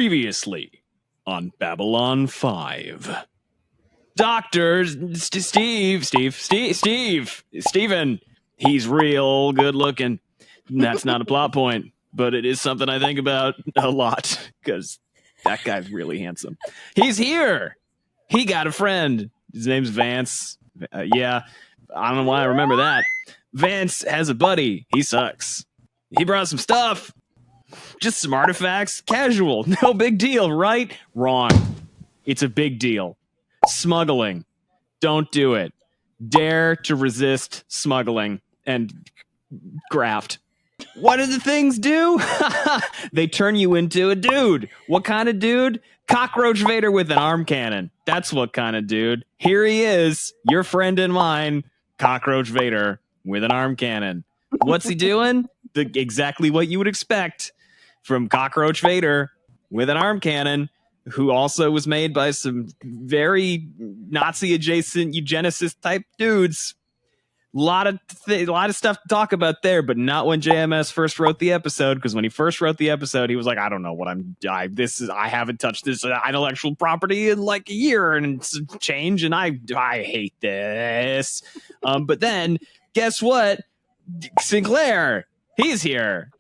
Previously on Babylon 5. Steven. He's real good looking. That's not a plot point, but it is something I think about a lot because that guy's really handsome. He's here. He got a friend. His name's Vance. Yeah, I don't know why I remember that. Vance has a buddy. He sucks. He brought some stuff. Just some artifacts. Casual. No big deal, right? Wrong. It's a big deal. Smuggling. Don't do it. Dare to resist smuggling and graft. What do the things do? They turn you into a dude. What kind of dude? Cockroach Vader with an arm cannon. That's what kind of dude. Here he is, your friend and mine, Cockroach Vader with an arm cannon. What's he doing? Exactly what you would expect from Cockroach Vader with an arm cannon, who also was made by some very Nazi-adjacent eugenicist type dudes. A lot of stuff to talk about there, but not when JMS first wrote the episode. Because when he first wrote the episode, he was like, "I don't know what I haven't touched this intellectual property in like a year and it's change, and I hate this." But then, guess what? Sinclair, he's here.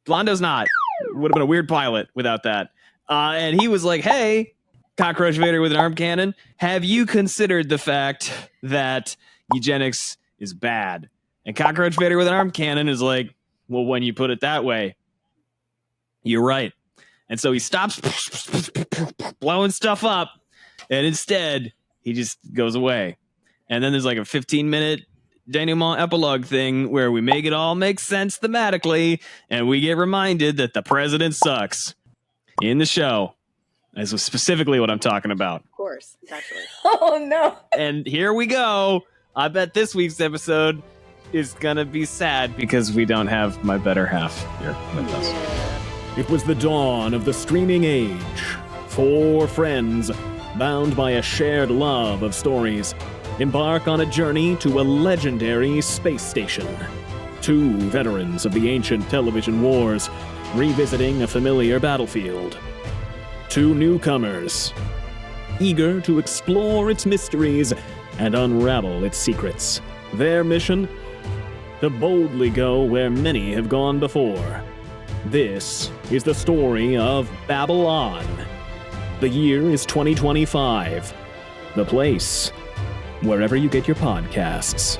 Blondo's not. Would have been a weird pilot without that. And he was like, "Hey, Cockroach Vader with an arm cannon, have you considered the fact that eugenics is bad?" And Cockroach Vader with an arm cannon is like, "Well, when you put it that way, you're right." And so he stops blowing stuff up, and instead he just goes away. And then there's like a 15-minute denouement epilogue thing where we make it all make sense thematically, and we get reminded that the president sucks in the show. That's specifically what I'm talking about. Of course, actually. Oh no. And here we go. I bet this week's episode is gonna be sad because we don't have my better half here with us. It was the dawn of the streaming age. 4 friends, bound by a shared love of stories, embark on a journey to a legendary space station. 2 veterans of the ancient television wars, revisiting a familiar battlefield. 2 newcomers, eager to explore its mysteries and unravel its secrets. Their mission? To boldly go where many have gone before. This is the story of Babble On. The year is 2025. The place, wherever you get your podcasts.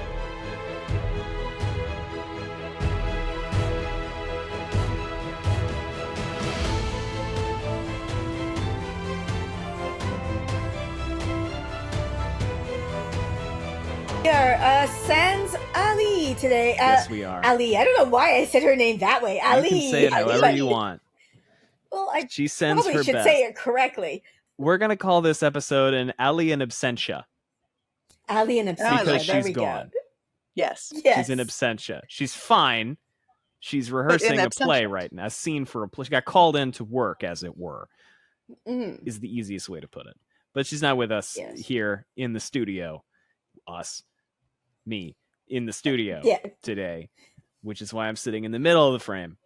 We are Sans Ali today. Yes, we are. Ali. I don't know why I said her name that way. Ali. You can say it however you want. Well, I She sends probably her should best. say it correctly. We're going to call this episode an Ali in absentia. Ali in absentia. Because There she's we gone. go. Yes. Yes. She's in absentia. She's fine. She's rehearsing a play absentia. right now. A scene for a play. She got called in to work, as it were, Mhm. is the easiest way to put it. But she's not with us Yes. here in the studio. Me, in the studio Yeah. today, which is why I'm sitting in the middle of the frame.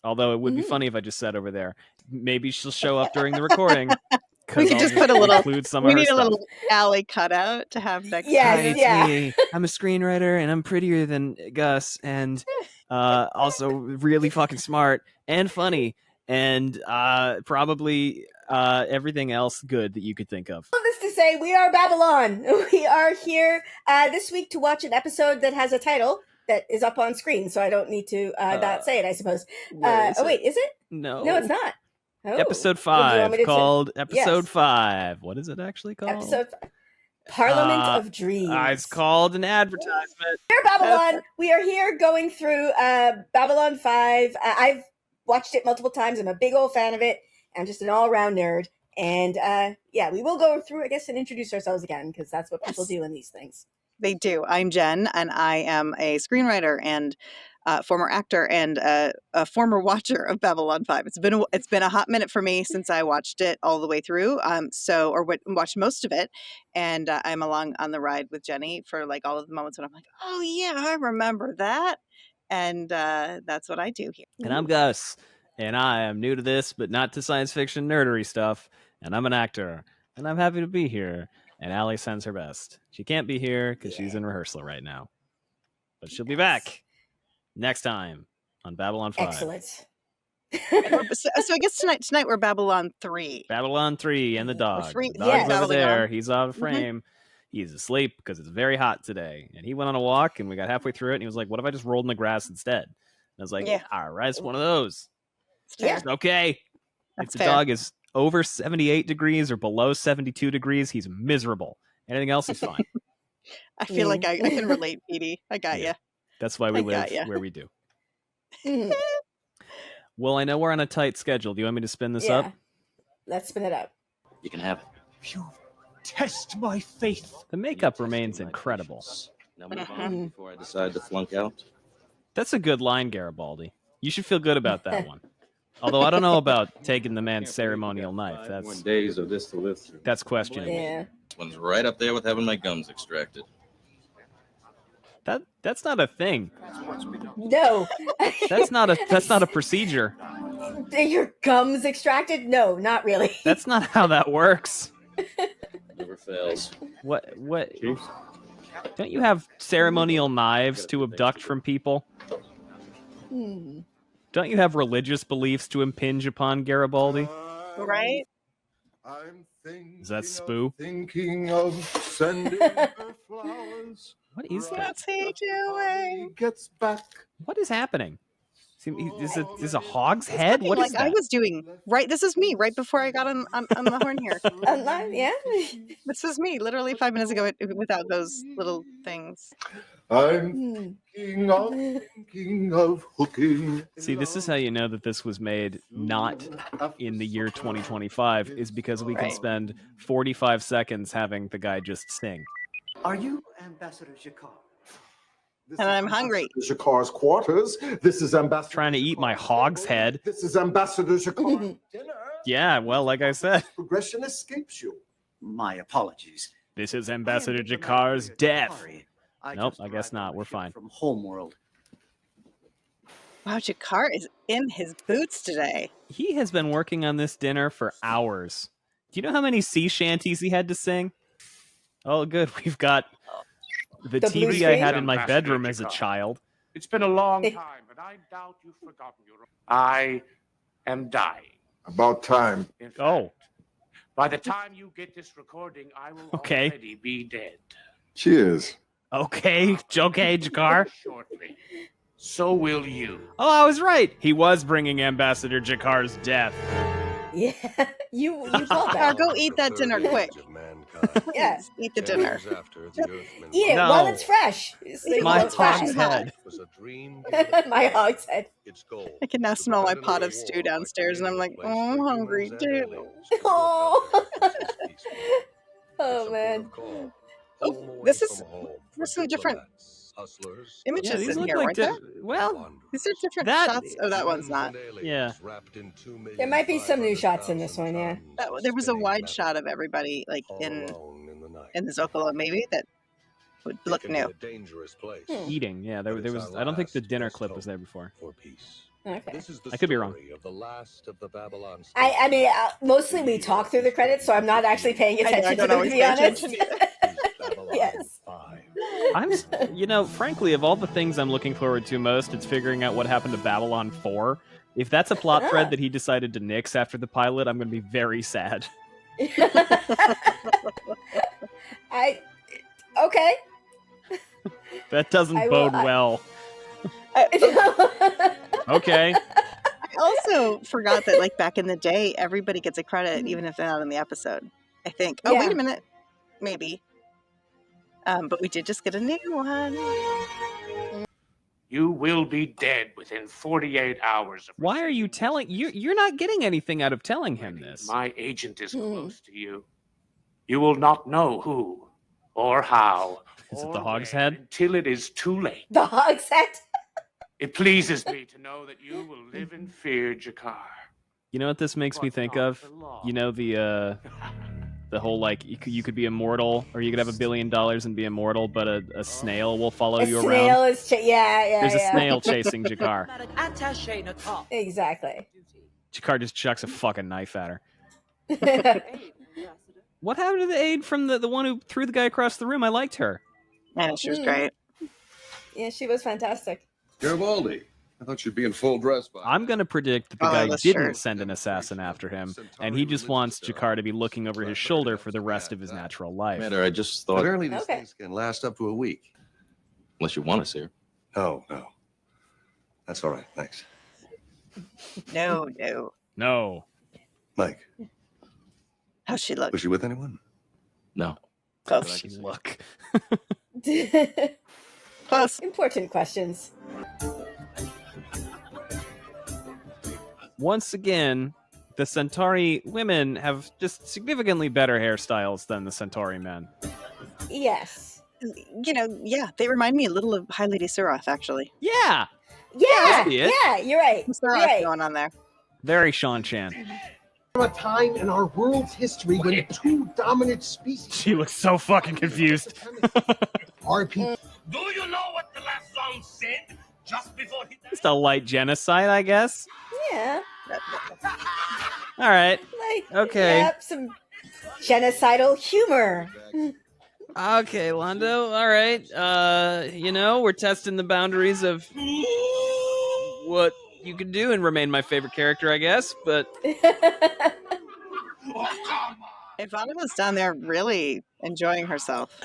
Although it would be Mhm. funny if I just sat over there. Maybe she'll show up during the recording. We could I'll just put a little- include some We of her need a stuff. little alley cutout to have next Yes, time. yeah. Me. I'm a screenwriter and I'm prettier than Gus and also really fucking smart and funny and probably everything else good that you could think of. All this to say, we are Babylon. We are here this week to watch an episode that has a title that is up on screen, so I don't need to not say it, I suppose. Where is it? Wait, is it? No. No, it's not. Oh. Episode Well, do you 5 want me to called Episode Yes. 5. What is it actually called? Episode 5. Parliament Uh, of Dreams. It's called an advertisement. We're Babylon. We are here going through Babylon 5. I've watched it multiple times. I'm a big old fan of it. I'm just an all-around nerd. And yeah, we will go through, I guess, and introduce ourselves again, because that's what people do in these things. They do. I'm Jen, and I am a screenwriter and former actor and a former watcher of Babylon 5. It's been a hot minute for me since I watched it all the way through. Watched most of it, and I'm along on the ride with Jenny for like all of the moments when I'm like, oh yeah, I remember that, and that's what I do here. And I'm Gus. And I am new to this, but not to science fiction nerdery stuff. And I'm an actor. And I'm happy to be here. And Allie sends her best. She can't be here because she's in rehearsal right now. But she'll be back next time on Babble On 5. Excellent. So I guess tonight we're Babylon 3. Babylon 3 and the dog. Three- The dog's yes. over there. On. He's out of frame. He's asleep because it's very hot today. And he went on a walk and we got halfway through it. And he was like, what if I just rolled in the grass instead? And I was like, Yeah. all right, it's one of those. Yeah. It's okay. That's if the fair. dog is over 78 degrees or below 72 degrees, he's miserable. Anything else is fine. I feel like I can relate, Petey. I got you. That's why we I live got ya. where we do. Mhm. Well, I know we're on a tight schedule. Do you want me to spin this Yeah. up? Let's spin it up. You can have it. You test my faith. The makeup remains incredible. Now move on before I decide to flunk out. That's a good line, Garibaldi. You should feel good about that one. Although I don't know about taking the man's ceremonial knife. 5 more That's days of this to live through. that's questionable. Yeah. This one's right up there with having my gums extracted. That's not a thing. No. That's not a procedure. Your gums extracted? No, not really. That's not how that works. Never fails. What don't you have ceremonial knives to abduct from people? Hmm. Don't you have religious beliefs to impinge upon, Garibaldi? Right? Is that Spoo? Thinking of sending her flowers. What is that? What's he doing? Gets back. What is happening? Is a hog's head? What is Like I that? was doing right. This is me right before I got on the horn here. Yeah. This is me literally 5 minutes ago without those little things. I'm Hmm. thinking of hooking. See, this is how you know that this was made not in the year 2025, is because we can Right. spend 45 seconds having the guy just sing. Are you Ambassador Jakar? And I'm hungry. Jakar's quarters. This is Ambassador. Trying to eat my hog's head. This is Ambassador Jakar. Dinner. Yeah, well, like I said, Progression escapes you. My apologies. this is I am Ambassador diplomatic Jakar's here, death. Jakari. Nope, just I guess arrived not. on a We're ship fine. From Homeworld. Wow, Jakar is in his boots today. He has been working on this dinner for hours. Do you know how many sea shanties he had to sing? Oh, good. We've got the The TV I Bluesky? had in my Ambassador bedroom as a Jakar. child. It's been a long time, but I doubt you've forgotten your. I am dying. About time. In fact, Oh, by the time you get this recording, I will Okay. already be dead. Cheers. okay, Jakar. Shortly. So will you. Oh, I was right. He was bringing Ambassador Jakar's death. Yeah. You called Jakar, that. go eat that dinner quick. Yeah. Please, eat the dinner. Eat it No. while it's fresh. So My while it's fresh. hog's head. My hog's head. I can now smell my pot of stew downstairs, and I'm like, oh, I'm hungry too. Oh. Oh, man. Oh, this is there's some different images Yeah, these in look here, like aren't there? well, These are different That- shots. Oh, that one's not. yeah. There might be some new shots in this one, yeah. There was a wide shot of everybody, like in the Zocalo, maybe that would look new. Eating. Yeah, there was. I don't think the dinner clip was there before. Okay. I could be wrong. I mean, mostly we talk through the credits, so I'm not actually paying I attention to don't them, to always be pay honest. attention either. Yes. Frankly, of all the things I'm looking forward to most, it's figuring out what happened to Babylon 4. If that's a plot thread that he decided to nix after the pilot, I'm going to be very sad. Okay. That doesn't I will- bode well. Okay. I also forgot that, like, back in the day, everybody gets a credit, even if they're not in the episode. I think. Oh, Yeah. wait a minute. Maybe. But we did just get a new one. You will be dead within 48 hours of. Why are you telling? You're not getting anything out of telling him this. My agent is close to you. You will not know who or how. Is it or the hog's when head? Until it is too late. The hog's head? It pleases me to know that you will live in fear, Jakar. You know what this makes me But think not of? for long. You know the whole like you could be immortal, or you could have $1 billion and be immortal, but a snail will follow A you snail around. is, yeah. There's a snail chasing Jakar. Exactly. Jakar just chucks a fucking knife at her. What happened to the aide from the one who threw the guy across the room? I liked her. Yeah, she was great. Yeah, she was fantastic. Garibaldi. I thought you'd be in full dress by I'm going to predict that the Oh, guy that's didn't true. send an assassin after him, and he just wants Jakar to be looking over his shoulder for the rest of his natural life. Matter, I just thought, Apparently these Okay. things can last up to a week. unless you want us here. No. That's all right, thanks. No. No. Mike, How's she look? was she with anyone? No. Close. She look. Close. Important questions. Once again, the Centauri women have just significantly better hairstyles than the Centauri men. Yes. You know, yeah, they remind me a little of High Lady Suroth, actually. Yeah, Yeah. see it. Yeah, you're right. Some You're Suroth right. going on there. very Sean Chan. A time in our world's history when two dominant species She looks so fucking confused. are people. Do you know what the last song said just before he died? Just a light genocide, I guess. Yeah. All right. Like, Okay. Yep, some genocidal humor. Okay, Londo. All right. We're testing the boundaries of what you can do and remain my favorite character, I guess. But Ivanova's down there really enjoying herself.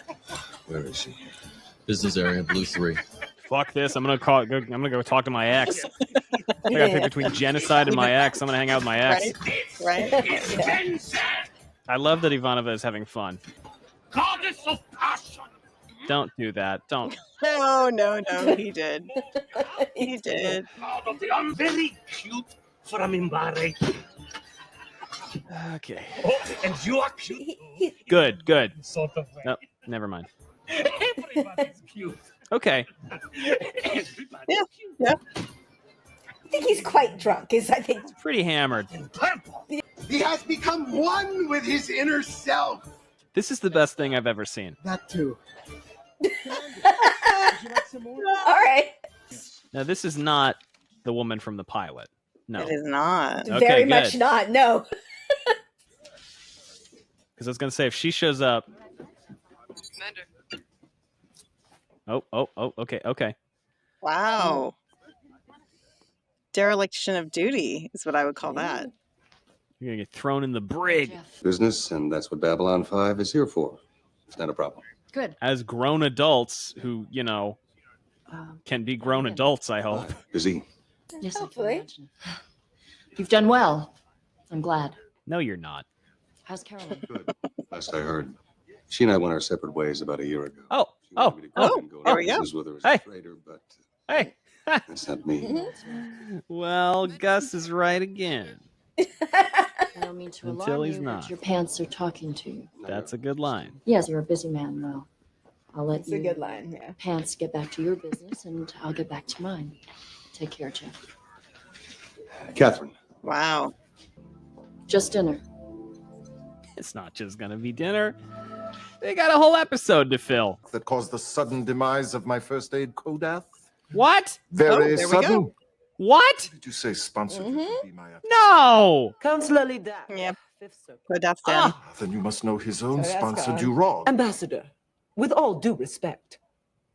Where is she? Business area, Blue 3. fuck this. I'm gonna go talk to my ex. I gotta pick between genocide and my ex. I'm gonna hang out with my ex. Right? Yeah. I love that Ivanova is having fun. Goddess of passion. Don't do that. Don't. No, he did. He did. Out of the very cute from Imbare. Okay. Oh, and you are cute. Good. Sort of way. Nope. Never mind. Everybody's cute. Okay. Everybody's Yeah. cute. Yeah. I think he's quite drunk, I think. Pretty hammered. In purple. He has become one with his inner self. This is the best thing I've ever seen. That too. All right. Now, this is not the woman from the pilot. No. It is not. Okay, Very good. much not. No. Because I was going to say, if she shows up... Oh, okay. Wow. Dereliction of duty is what I would call that. You're going to get thrown in the brig. Business, and that's what Babylon 5 is here for. It's not a problem. Good. As grown adults who, can be grown adults, I hope. Busy. Yes, Hopefully. I can imagine. You've done well. I'm glad. No, you're not. How's Caroline? Good. Last I heard. She and I went our separate ways about a year ago. Oh, She wanted me to go and go there into we go. business with her as Hey. a trader, but Hey. that's not me. Well, Gus is right again. I don't mean to Until alarm he's you, not. but your pants are talking to you. That's a good line. Yes, you're a busy man. Well, I'll let It's you a good line, yeah. pants get back to your business, and I'll get back to mine. Take care, Jeff. Catherine. Wow. Just dinner. It's not just going to be dinner. They got a whole episode to fill. That caused the sudden demise of my first aid co-death? What? Very there we sudden. go. What? Did you say sponsored you to be my No. Councillor Lidak. Yep. Fifth Circle. But that's done. Then you must know his own Oh, that's sponsored gone. you wrong. Ambassador, with all due respect,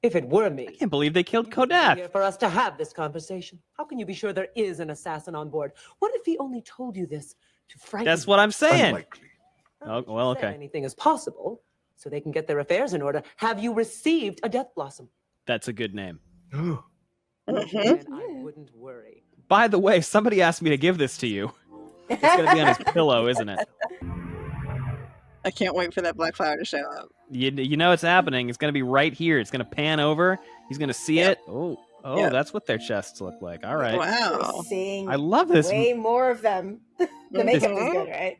if it were me, I can't believe they killed you would be Kodath. here for us to have this conversation. How can you be sure there is an assassin on board? What if he only told you this to frighten That's you? what I'm saying. Unlikely. Oh, well, Said okay. Anything is possible, so they can get their affairs in order. Have you received a death blossom? That's a good name. Mhm. Then I wouldn't worry. By the way, somebody asked me to give this to you. It's going to be on his pillow, isn't it? I can't wait for that black flower to show up. You know it's happening. It's going to be right here. It's going to pan over. He's going to see Yep. it. Oh, Yep. That's what their chests look like. All right. Wow. We're seeing I love this way more of them. The makeup is good, right?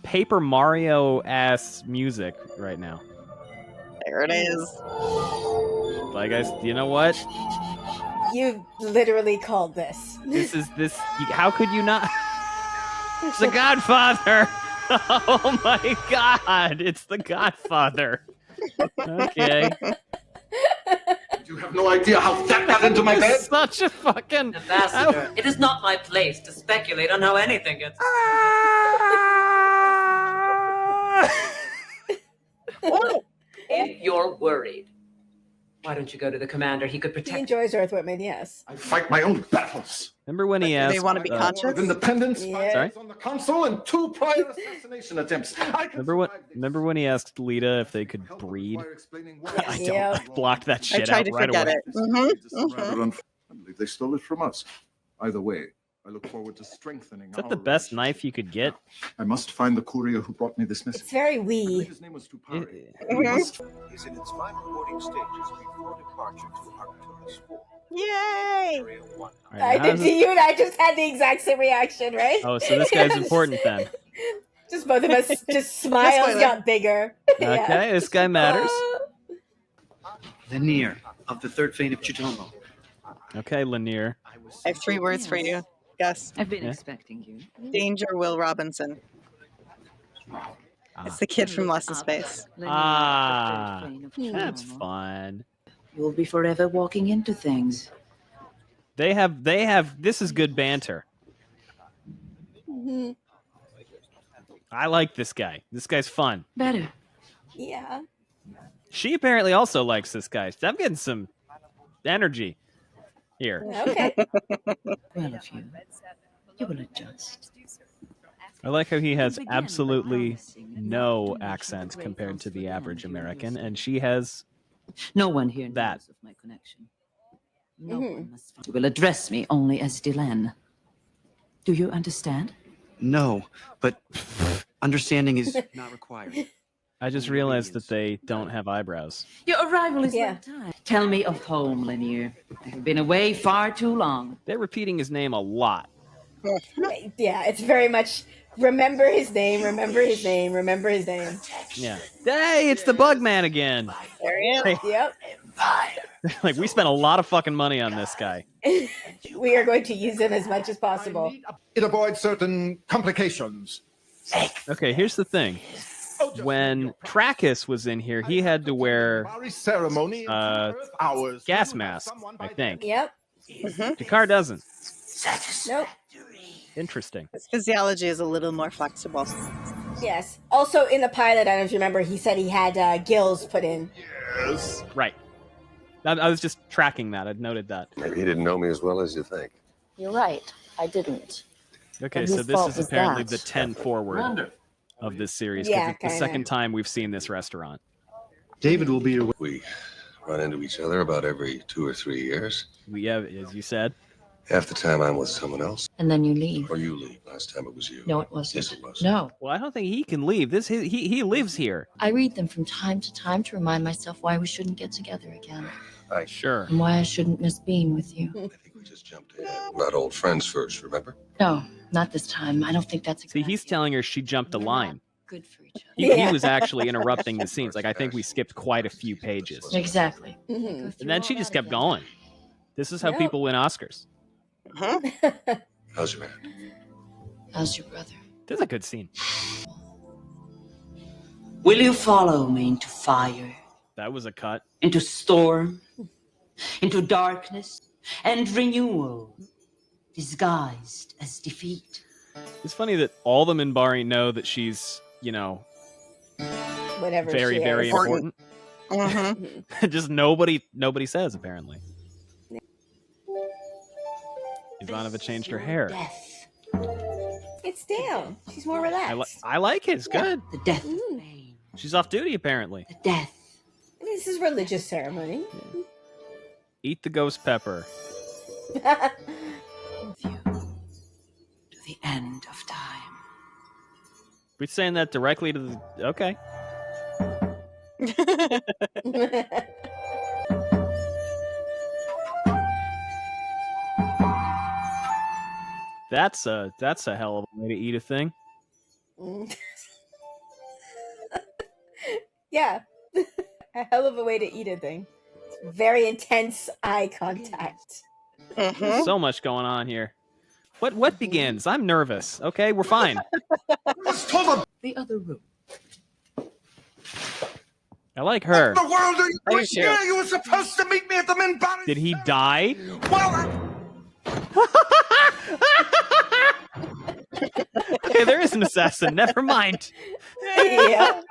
Paper Mario-ass music right now. There it is. Like, you know what? You literally called this. How could you not? It's the Godfather. Oh my God! It's the Godfather. Okay. You have no idea how that got into my bed. Such a fucking Ambassador, it is not my place to speculate on how anything gets. If you're worried, why don't you go to the commander? He could He protect. enjoys earthwomen, yes. I fight my own battles. Remember when he asked? They want to be conscious. Of Independence, Yeah. Sorry? on the council, and 2 prior assassination attempts. I can survive these. Remember when he asked Lita if they could Help would breed? require explaining why I don't. Yeah. I blocked that I shit tried out to right forget away. it. Mhm, Rather unfortunately, they stole it from us. Either way, I look forward to strengthening. Is that the best knife you could get? I must find the courier who brought me this message. It's very I believe wee. his name was Tupari. Mhm. Is in its final boarding stages before departure to Arcturus 4. Yay! Area 1. All right, I now did. how's- You and I just had the exact same reaction, right? Oh, so this guy's important then. Just both of us, just smiles spoiler. got bigger. Yeah. Okay, this guy matters. Lanier of the Third Fane of Chitomo. Okay, Lanier. I have 3 words for you. Guess. I've been Yeah. expecting you. Danger Will Robinson. It's the kid from Lost in Space. Ah, that's fun. You'll be forever walking into things. They have. This is good banter. Mhm. I like this guy. This guy's fun. Better. Yeah. She apparently also likes this guy. I'm getting some energy here. Okay. Well, of you will adjust. I like how he has absolutely no accent compared to the average American, and she has No one here knows That. of my connection. No one must. You will address me only as Delenn. Do you understand? No, but understanding is not required. I just realized that they don't have eyebrows. Your arrival is Yeah. that time. Tell me of home, Lanier. I have been away far too long. They're repeating his name a lot. Yeah, it's very much remember his name, remember his name, remember his name. Yeah. Hey, it's the Bug Man again. There he is. Yep. Like, we spent a lot of fucking money on this guy. We are going to use him as much as possible. It avoids certain complications. Okay, here's the thing. When Trachis was in here, he had to wear Ceremony hours. gas mask, I think. Yep. Jakar doesn't. Nope. Interesting. His physiology is a little more flexible. Yes. Also, in the pilot, I don't know if you remember, he said he had gills put in. Yes. Right. I was just tracking that. I'd noted that. Maybe he didn't know me as well as you think. You're right. I didn't. Okay, And so whose this fault is was apparently that? the 10 forward of this series. 'Cause Yeah, it's the kinda. second time we've seen this restaurant. David will be your. We run into each other about every 2 or 3 years. We have, as you said. Half the time I'm with someone else, And then you leave. or you leave. Last time it was you. No, it wasn't. Yes, it was. No. Well, I don't think he can leave. He lives here. I read them from time to time to remind myself why we shouldn't get together again. Sure. And why I shouldn't miss being with you. I think we just jumped ahead. We're not old friends first, remember? No, not this time. I don't think that's a See, good he's idea. telling her she jumped a We're line. not good for each other. He Yeah. was actually interrupting the scenes. Like, I think we skipped quite a few pages. Exactly. Mhm. Go through And then all she just that kept again. going. This is how Yep. people win Oscars. How's your man? How's your brother? This is a good scene. Will you follow me into fire, That was a cut. into storm, into darkness, and renewal, disguised as defeat? It's funny that all the Minbari know that she's, you know, Whatever. very, she very is. important. Mhm. Just nobody says, apparently. Ivanova changed her hair. Death. It's down. She's more relaxed. I like it. It's good. The death of pain. She's off duty, apparently. The death. This is religious ceremony. Eat the ghost pepper. With you to the end of time. We're saying that directly to the... Okay. That's a hell of a way to eat a thing. Yeah. A hell of a way to eat a thing. Very intense eye contact. Mhm. So much going on here. What begins? I'm nervous. Okay, we're fine. The other room. I like her. What the world are you I do doing too. here? You were supposed to meet me at the Minbari. Did he die? Well, Okay, there is an assassin. Never mind. Yeah.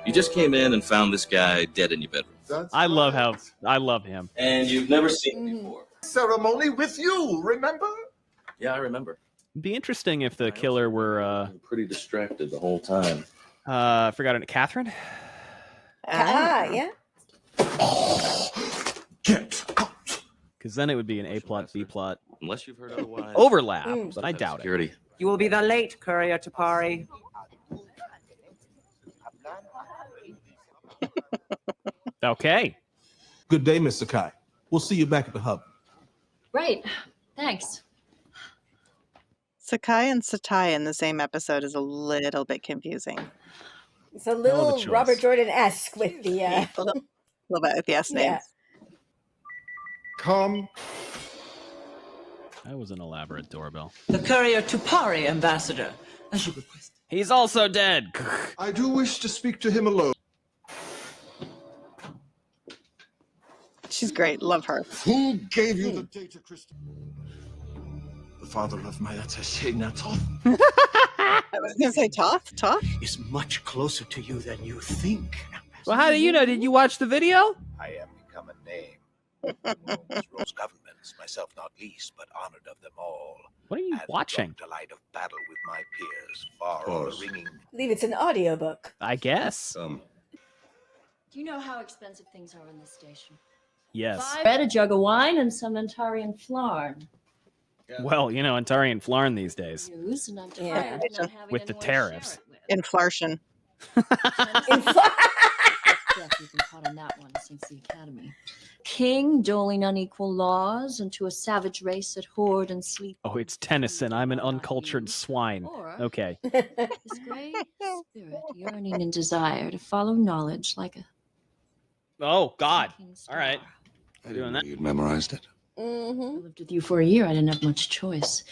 You just came in and found this guy dead in your bedroom. I love him. And you've never seen him before. ceremony with you, remember? Yeah, I remember. It'd be interesting if the killer were Pretty distracted the whole time. I forgot it. Catherine? Yeah. Get out. Because then it would be an A plot, B plot Unless you've heard otherwise. overlap, but I doubt it. Security. You will be the late courier to Pari. Okay. Good day, Miss Sakai. We'll see you back at the hub. Right. Thanks. Sakai and Satai in the same episode is a little bit confusing. It's a little choice. Robert Jordan-esque with the A little bit with the S names. Yeah. Come. That was an elaborate doorbell. The courier to Pari, Ambassador, as you requested. He's also dead. I do wish to speak to him alone. She's great. Love her. Who gave you the data crystal? The father of my attaché, Natoth, I was going to say Toth. Toth? is much closer to you than you think. Well, how do you know? Did you watch the video? I am become a name. Rose governments, myself not least, but honored of them all. What are you And watching? brought delight of battle with my peers, far Pause. overringing. I believe it's an audiobook. I guess. Do you know how expensive things are in this station? Yes. Bread, a jug of wine, and some Antarian Flarn. Well, you know, Antari and Flarn these days. News, and I'm Yeah. tired of not having With the anyone to share tariffs. it with. Inflation. Death, you've been caught on that one since the academy. King doling unequal laws into a savage race that hoard and sleep. Oh, it's Tennyson. I'm an uncultured swine. Or Okay. this great spirit yearning and desire to follow knowledge like a Oh, God. sinking All right. star. I Doing didn't that. know you'd memorized it. I Mm-hmm. lived with you for a year. I didn't have much choice.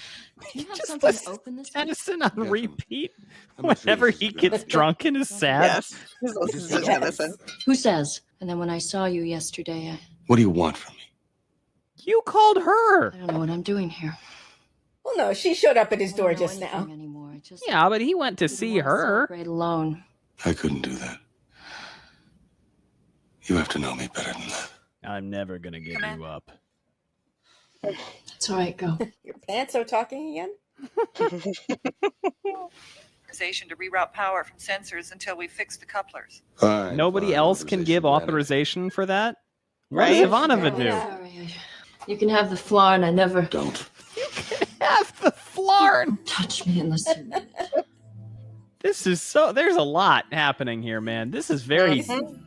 Do you have Just something listen open this week? Tennyson on Yeah, repeat I'm not sure whenever this is he a good gets idea. drunk and is sad. Yes. Who's listening to Tennyson? Who says? And then when I saw you yesterday, What do you want from me? You called her. I don't know what I'm doing here. Well, no, she showed up at his I door don't know just now. anything anymore. I just Yeah, but he went to didn't see wanna her. celebrate alone. I couldn't do that. You have to know me better than that. I'm never going to give you up. It's all right, go. Your pants are talking again? Authorization to reroute power from sensors until we fix the couplers. Fine, Nobody fine, else can give granted. authorization for that? What Right? does Ivanova Yeah. do? Sorry. You can have the Flarn. I never Don't. F the Flarn. touch me unless you need it. This is so. There's a lot happening here, man. This is very soapy.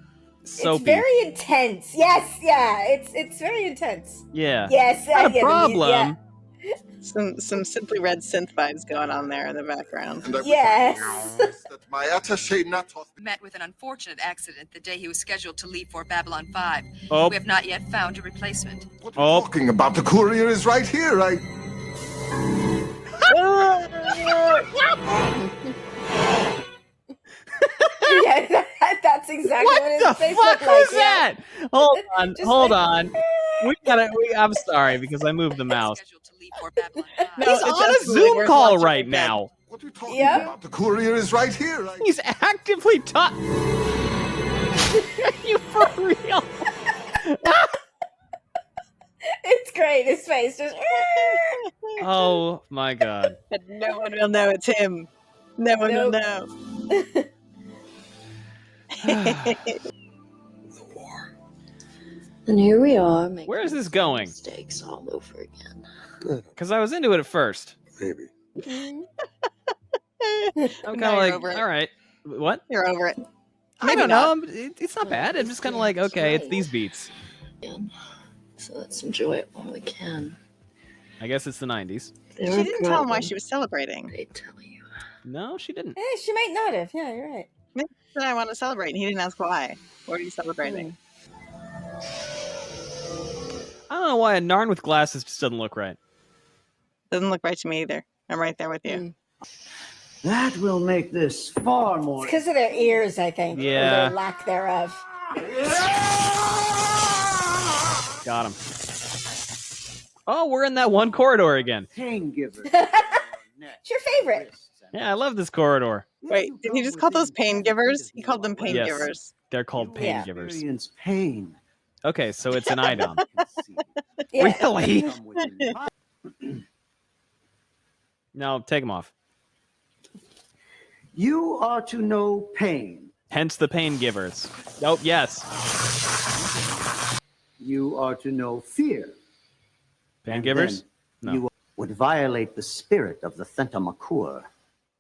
It's very intense. Yes, yeah, it's very intense. Yeah. Yes, Not a yeah, problem. yeah. Some Simply Red synth vibes going on there in the background. And I Yes. that my attaché Natoth Met with an unfortunate accident the day he was scheduled to leave for Babylon 5. Oh, We have not yet found a replacement. What are you talking about? The courier is right here. Yeah, that's exactly what his what the face fuck looked like. was yeah. that? Hold on, Just hold like- on. We gotta. I'm sorry because I moved the mouse. Scheduled to leave for Babylon 5. No, He's it's on a absolutely Zoom worth call watching right again. now. What are you talking Yeah. about? The courier is right here. He's actively talking. Are you for real? It's great. His face just. Oh my god. And no one will know it's him. No one will Nope. know. And here we are, making Where is this going? mistakes all over again. Because I was into it at first. Maybe. I'm Now kind you're of like, over it. all right, what? You're over it. I Maybe don't not. know. It's not bad. I'm just kind of like, okay, it's these beats. Again. So let's enjoy it while we can. I guess it's the 90s. She didn't tell him why she was celebrating. They tell you. No, she didn't. She might not have. Yeah, you're right. Maybe she said, I want to celebrate. And he didn't ask why. What are you celebrating? I don't know why a Narn with glasses just doesn't look right. Doesn't look right to me either. I'm right there with you. That will make this far more. It's because of their ears, I think. Yeah. Or their lack thereof. Got him. Oh, we're in that one corridor again. Pain giver. It's your favorite. Yeah, I love this corridor. Wait, did he just call those pain givers? He called them pain Yes. givers. They're called pain Yeah. givers. Experience pain. Okay, so it's an item. Yeah. Really? No, take them off. You are to know pain. Hence the pain givers. Oh, yes. You are to know fear. Pain And givers? then No. You would violate the spirit of the Thentamakur.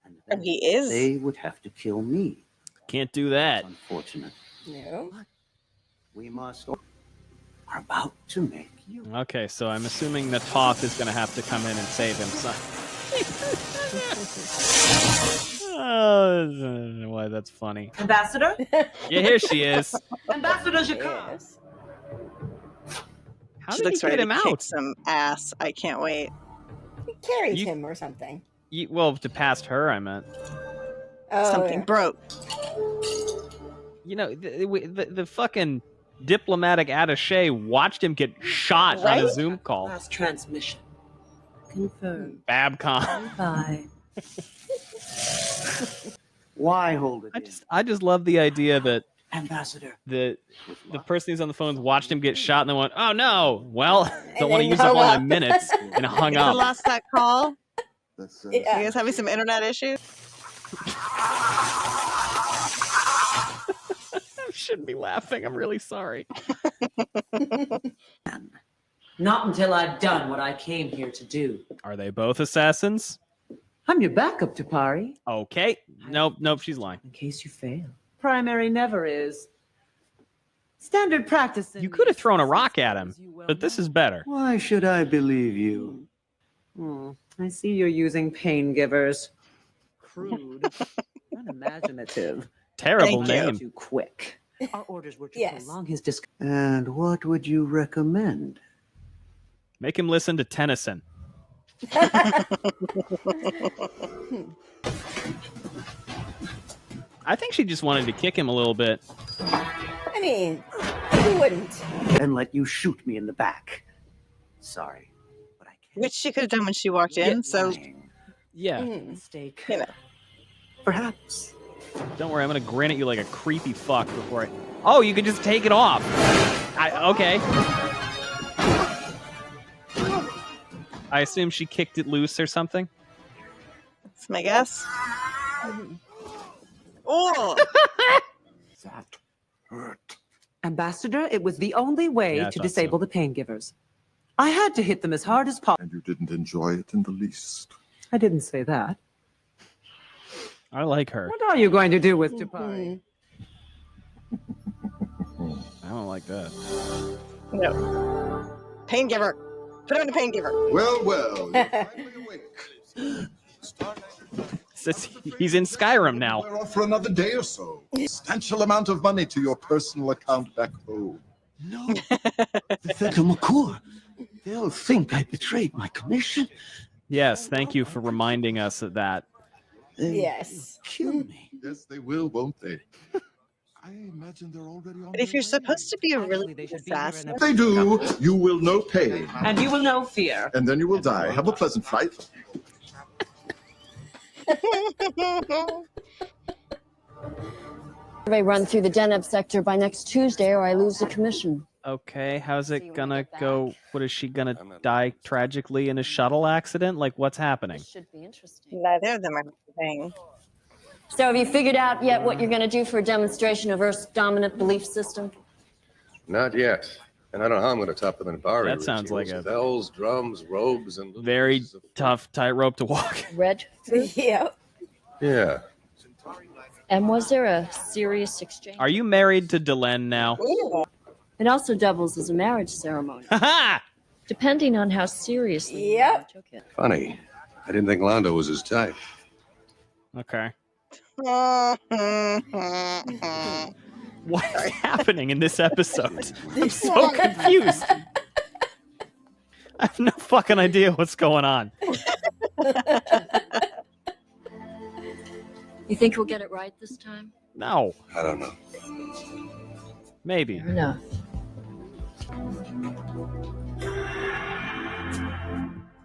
And Oh, then he is? they would have to kill me. Can't do that. Unfortunate. No. We must are about to make you. Okay, so I'm assuming the Toth is going to have to come in and save him. So... Oh, I don't know why that's funny. Ambassador? Yeah, here she is. Ambassador Jacquard. Yes. How She did looks he get ready him to kick out? some ass. I can't wait. He carries You- him or something. Well, to past her, I meant. Oh, Something yeah. broke. You know, the fucking diplomatic attaché watched him get shot on a Right? Zoom call. Last transmission. Confirmed. Babcom. Bye. Why hold it in? I just love the idea that Ambassador. the person who's on the phone watched him get shot and then went, "Oh no, well, don't want to then use up hung all my up. minutes," and hung You up. lost that call? That's, You Yeah. guys having some internet issues? I shouldn't be laughing. I'm really sorry. Not until I've done what I came here to do. Are they both assassins? I'm your backup, Tapari, Okay. Nope, she's lying. in case you fail. Primary never is. Standard practice. You could have thrown a rock at him, but this is better. Why should I believe you? I see you're using pain givers. Crude. Unimaginative. Terrible Thank you. name. Too quick. Our orders were to Yes. prolong his disc. And what would you recommend? Make him listen to Tennyson. I think she just wanted to kick him a little bit. I mean, who wouldn't? And let you shoot me in the back. Sorry, but I can't. Which she could have done when she walked in. So, Yeah. Mistake. you know. Perhaps. Don't worry, I'm gonna grin at you like a creepy fuck before I... Oh, you can just take it off. Okay. I assume she kicked it loose or something. that's my guess. Oh! That hurt. Ambassador, it was the only way Yeah, I to thought disable the pain givers. I had to hit them as hard as possible. And you didn't enjoy it in the least. I didn't say that. I like her. What are you going to do with Tapari? I don't like that. No. Pain giver. Put him in a pain giver. Well, well, you're finally awake. Says he's in Skyrim now. We're off for another day or so. Substantial amount of money to your personal account back home. No. The Thentamakur. They'll think I betrayed my commission. Yes, thank you for reminding us of that. They Yes. Kill me. Yes, they will, won't they? I imagine they're already on But if their you're way. supposed to be a really Actually, they good should be here in assassin, If they do, you will know pain. And you will know fear. And then you will die. Have a pleasant flight. Survey run through the Deneb sector by next Tuesday or I lose the commission. Okay, how's See it when gonna we get go? back. What is she gonna die tragically in a shuttle accident? Like, what's happening? This should be interesting. neither of them are thing. So have you figured out yet what you're going to do for a demonstration of Earth's dominant belief system? Not yet. And I don't know how I'm going to top them in Bari. That sounds like a bells, drums, robes, and very tough tightrope to walk. Red? Yep. Yeah. And was there a serious exchange? Are you married to Delenn now? It also doubles as a marriage ceremony, Ha depending on how seriously Yep. you took it. Funny. I didn't think Londo was his type. Okay. What's happening in this episode? I'm so confused. I have no fucking idea what's going on. You think we'll get it right this time? No. I don't know. Maybe. Fair enough.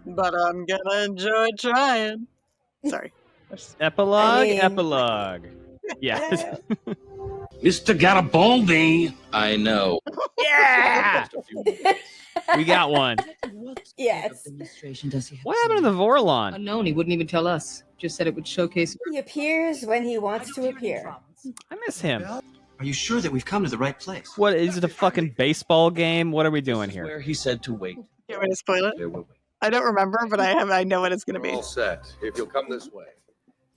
But I'm gonna enjoy trying. Sorry. Epilogue? I mean- Epilogue. Yeah. Mr. Garibaldi. I know. Yeah! We got one. Yes. Demonstration does he have? What happened to the Vorlon? Unknown. He wouldn't even tell us. Just said it would showcase. He appears when he wants to appear. I miss him. Are you sure that we've come to the right place? What is it, a fucking baseball game? What are we doing here? Where he said to wait. You want me to spoil it? There will be. I don't remember, but I know what it's gonna be. All set. If you'll come this way.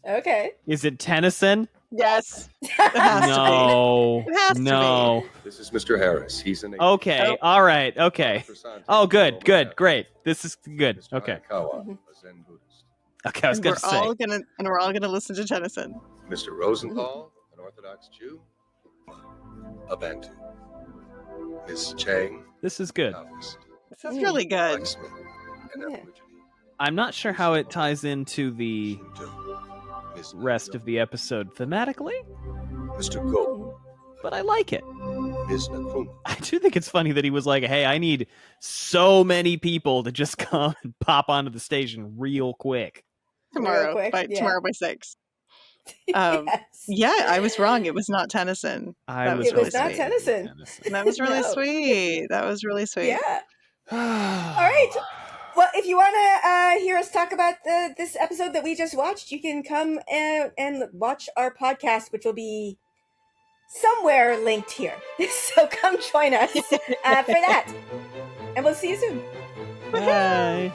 Okay. Is it Tennyson? Yes. It has No. to be. It has No. This is Mr. Harris. He's an Okay. All right. Okay. Oh, good. Good. Great. This is good. Mr. Okay. Hayakawa, a Zen Buddhist. Okay. I was gonna say. We're all gonna listen to Tennyson. Mr. Rosenthal, an Orthodox Jew. A Bantu. Miss Chang, This is good. Taoist. This is really good. Blacksmith, and Yeah. Aborigine. I'm not sure how it ties into the Miss rest of the episode thematically, Mr. Go, but I like it. Miss Nkrumah. I do think it's funny that he was like, "Hey, I need so many people to just come and pop onto the station real quick." Tomorrow quick, yeah. tomorrow by 6. Yes. Yeah, I was wrong. It was not Tennyson. That was It really was not sweet. Tennyson. That was really No. sweet. That was really sweet. Yeah. All right. Well, if you want to hear us talk about this episode that we just watched, you can come and watch our podcast, which will be somewhere linked here. So come join us for that. And we'll see you soon. Bye.